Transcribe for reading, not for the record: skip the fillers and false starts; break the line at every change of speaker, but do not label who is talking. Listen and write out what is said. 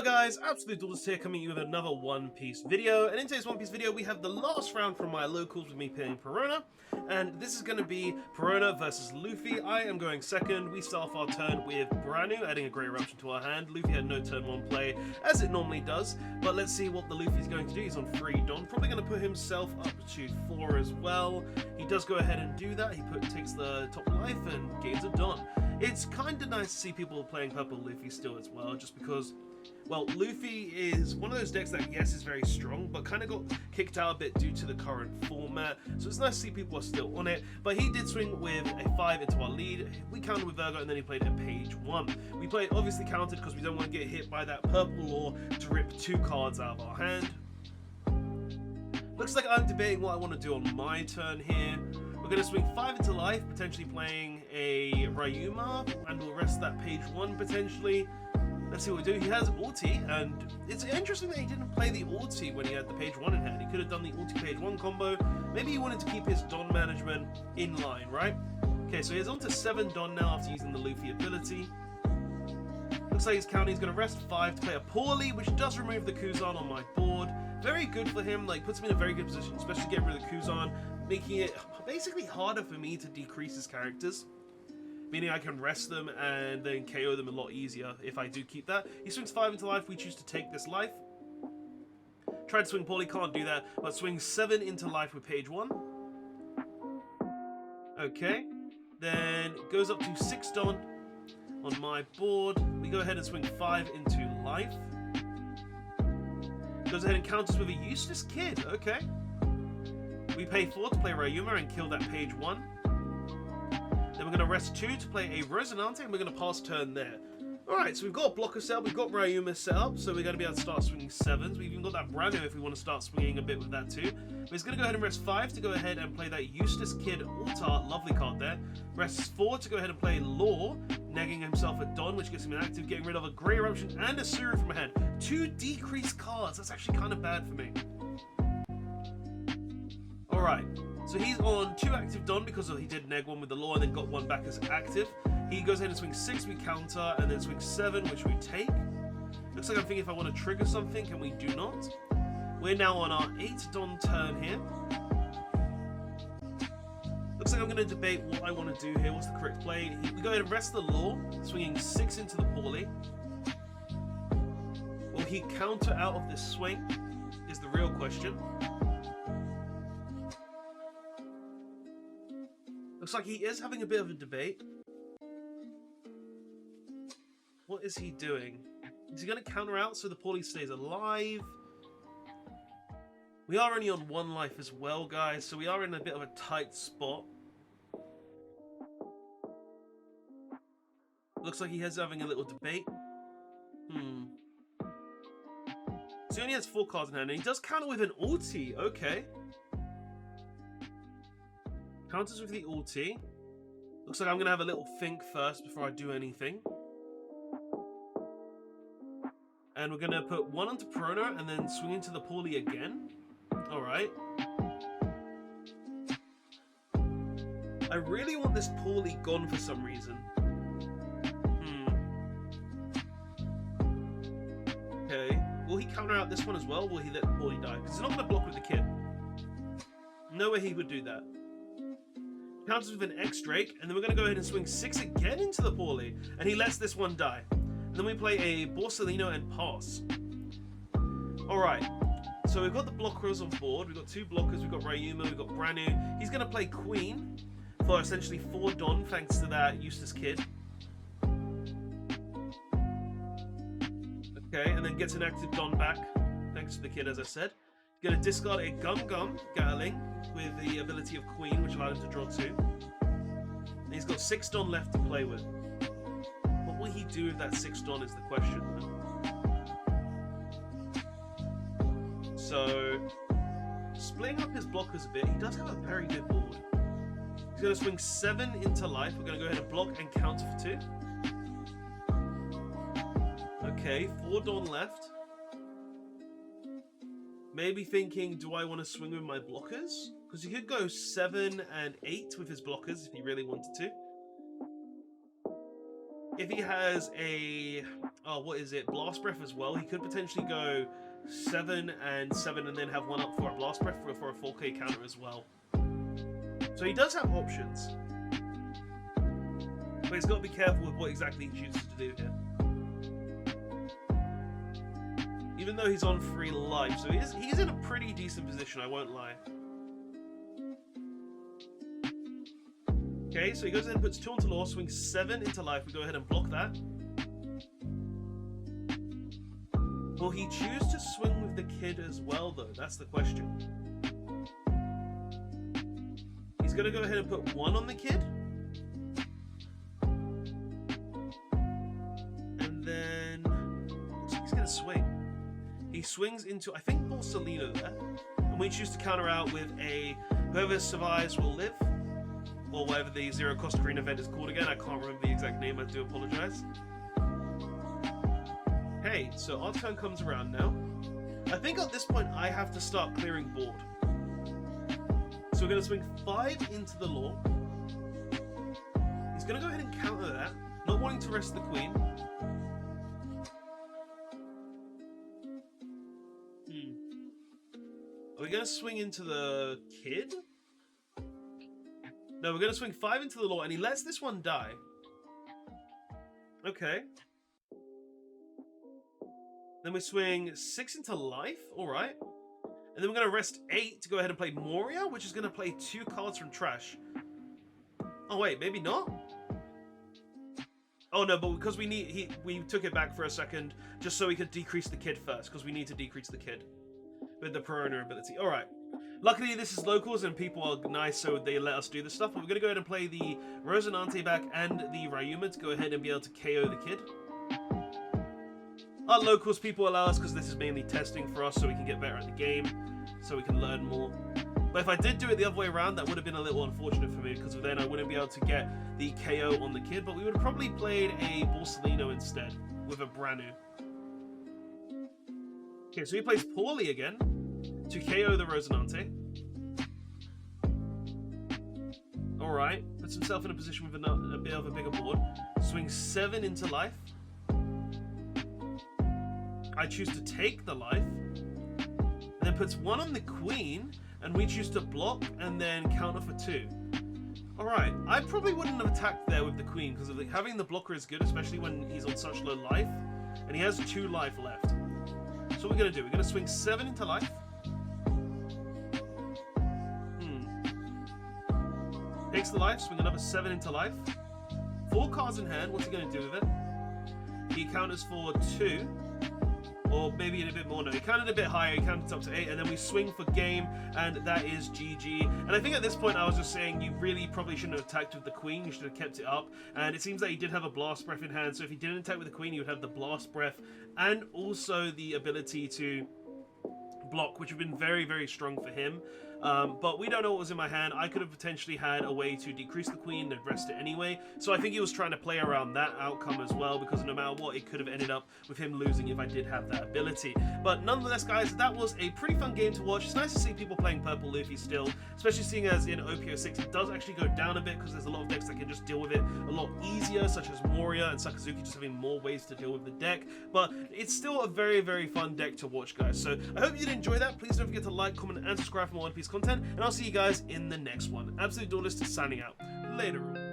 guys, Absolute Duelist here, coming at you with another One Piece video. And in today's One Piece video, we have the last round from my locals with me playing Perona. And this is going to be Perona versus Luffy. I am going second. We start off our turn with Branu, adding a Great Eruption to our hand. Luffy had no turn 1 play, as it normally does. But let's see what the Luffy's going to do. He's on 3 Don. Probably going to put himself up to 4 as well. He does go ahead and do that. He takes the top life and gains a Don. It's kind of nice to see people playing Purple Luffy still as well, just because, well, Luffy is one of those decks that, yes, is very strong, but kind of got kicked out a bit due to the current format, so it's nice to see people are still on it. But he did swing with a 5 into our lead. We countered with Virgo, and then he played at page 1. We played obviously countered because we don't want to get hit by that purple law to rip 2 cards out of our hand. Looks like I'm debating what I want to do on my turn here. We're going to swing 5 into life, potentially playing a Ryuma, and we'll rest that page 1 potentially. Let's see what we do. He has ulti, and it's interesting that he didn't play the ulti when he had the page 1 in hand. He could have done the ulti page 1 combo. Maybe he wanted to keep his Don management in line, right? Okay, so he's on to 7 Don now after using the Luffy ability. Looks like he's counting. He's going to rest 5 to play a Poorly, which does remove the Kuzan on my board. Very good for him, like puts him in a very good position, especially getting rid of the Kuzan, making it basically harder for me to decrease his characters. Meaning I can rest them and then KO them a lot easier if I do keep that. He swings 5 into life, we choose to take this life. Tried to swing Poorly, can't do that, but swings 7 into life with page 1. Okay, then goes up to 6 Don on my board. We go ahead and swing 5 into life. Goes ahead and counters with a useless kid, okay. We pay 4 to play Ryuma and kill that page 1. Then we're going to rest 2 to play a Resonante, and we're going to pass turn there. Alright, so we've got a blocker set up, we've got Ryuma set up, so we're going to be able to start swinging 7s. We've even got that Branu if we want to start swinging a bit with that too. But he's going to go ahead and rest 5 to go ahead and play that Useless Kid Altar, lovely card there. Rests 4 to go ahead and play Law, negging himself a Don, which gets him inactive, getting rid of a Great Eruption and a Suru from hand. 2 decreased cards, that's actually kind of bad for me. Alright. So he's on 2 active Don because he did neg 1 with the Law and then got 1 back as active. He goes ahead and swings 6, we counter, and then swings 7, which we take. Looks like I'm thinking if I want to trigger something, and we do not. We're now on our 8 Don turn here. Looks like I'm going to debate what I want to do here. What's the correct play? We go ahead and rest the Law, swinging 6 into the Poorly. Will he counter out of this swing? Is the real question. Looks like he is having a bit of a debate. What is he doing? Is he going to counter out so the Poorly stays alive? We are only on 1 life as well, guys, so we are in a bit of a tight spot. Looks like he is having a little debate. So he only has 4 cards in hand, and he does counter with an ulti. Okay. Counters with the ulti. Looks like I'm going to have a little think first before I do anything. And we're going to put 1 onto Perona and then swing into the Poorly again. Alright. I really want this Poorly gone for some reason. Okay. Will he counter out this one as well? Will he let the Poorly die? Because he's not going to block with the kid. No way he would do that. Counters with an X-Drake, and then we're going to go ahead and swing 6 again into the Poorly, and he lets this one die. And then we play a Borsalino and pass. Alright, so we've got the blockers on board. We've got 2 blockers, we've got Ryuma, we've got Branu. He's going to play Queen for essentially 4 Don, thanks to that useless kid. Okay, and then gets an active Don back, thanks to the kid, as I said. Going to discard a Gum Gatling with the ability of Queen, which allowed him to draw 2. And he's got 6 Don left to play with. What will he do with that 6 Don is the question. So, splitting up his blockers a bit, he does have a very good board. He's going to swing 7 into life. We're going to go ahead and block and counter for 2. Okay, 4 Don left. Maybe thinking, do I want to swing with my blockers? Because he could go 7 and 8 with his blockers if he really wanted to. if he has a, oh, what is it, Blast Breath as well, he could potentially go 7 and 7 and then have one up for a Blast Breath for a 4k counter as well. So he does have options. But he's got to be careful with what exactly he chooses to do here. Even though he's on 3 life, so he's in a pretty decent position, I won't lie. Okay, so he goes ahead and puts 2 onto law, swings 7 into life. We go ahead and block that. Will he choose to swing with the kid as well, though? That's the question. He's going to go ahead and put 1 on the kid. And then looks like he's going to swing. He swings into, I think, Borsalino there. And we choose to counter out with a whoever survives will live. Or whatever the zero cost green event is called again. I can't remember the exact name, I do apologize. Okay, so our turn comes around now. I think at this point I have to start clearing board. So we're going to swing 5 into the law. He's going to go ahead and counter that, not wanting to rest the queen. Are we going to swing into the kid? No, we're going to swing 5 into the law, and he lets this one die. Okay. Then we swing 6 into life. Alright. And then we're going to rest 8 to go ahead and play Moria, which is going to play 2 cards from trash. Oh, wait, maybe not? Oh, no, but because we took it back for a second, just so we could decrease the kid first, because we need to decrease the kid with the Perona ability. Alright. Luckily, this is locals and people are nice, so they let us do this stuff. But we're going to go ahead and play the Rosinante back and the Ryuma to go ahead and be able to KO the kid. Our locals people allow us because this is mainly testing for us so we can get better at the game, so we can learn more. But if I did do it the other way around, that would have been a little unfortunate for me because then I wouldn't be able to get the KO on the kid. But we would have probably played a Borsalino instead with a Branu. Okay, so he plays poorly again to KO the Rosinante. Alright, puts himself in a position with a bit of a bigger board. Swings 7 into life. I choose to take the life. And then puts 1 on the queen, and we choose to block and then counter for 2. Alright, I probably wouldn't have attacked there with the queen, because having the blocker is good, especially when he's on such low life. And he has 2 life left. So what we're going to do, we're going to swing 7 into life. Takes the life, swing another 7 into life. 4 cards in hand, what's he going to do with it? He counters for 2. Or maybe a bit more. No, he counted a bit higher, he counted up to 8, and then we swing for game, and that is GG. And I think at this point I was just saying you really probably shouldn't have attacked with the queen, you should have kept it up. And it seems that he did have a Blast Breath in hand, so if he didn't attack with the queen, he would have the Blast Breath, and also the ability to block, which would have been very, very strong for him. But we don't know what was in my hand. I could have potentially had a way to decrease the queen and rest it anyway. So I think he was trying to play around that outcome as well, because no matter what, it could have ended up with him losing if I did have that ability. But nonetheless, guys, that was a pretty fun game to watch. It's nice to see people playing Purple Luffy still, especially seeing as in OP06 it does actually go down a bit, because there's a lot of decks that can just deal with it a lot easier, such as Moria and Sakazuki just having more ways to deal with the deck. But it's still a very, very fun deck to watch, guys. So I hope you did enjoy that. Please don't forget to like, comment, and subscribe for more One Piece content, and I'll see you guys in the next one. Absolute Duelist signing out. Later.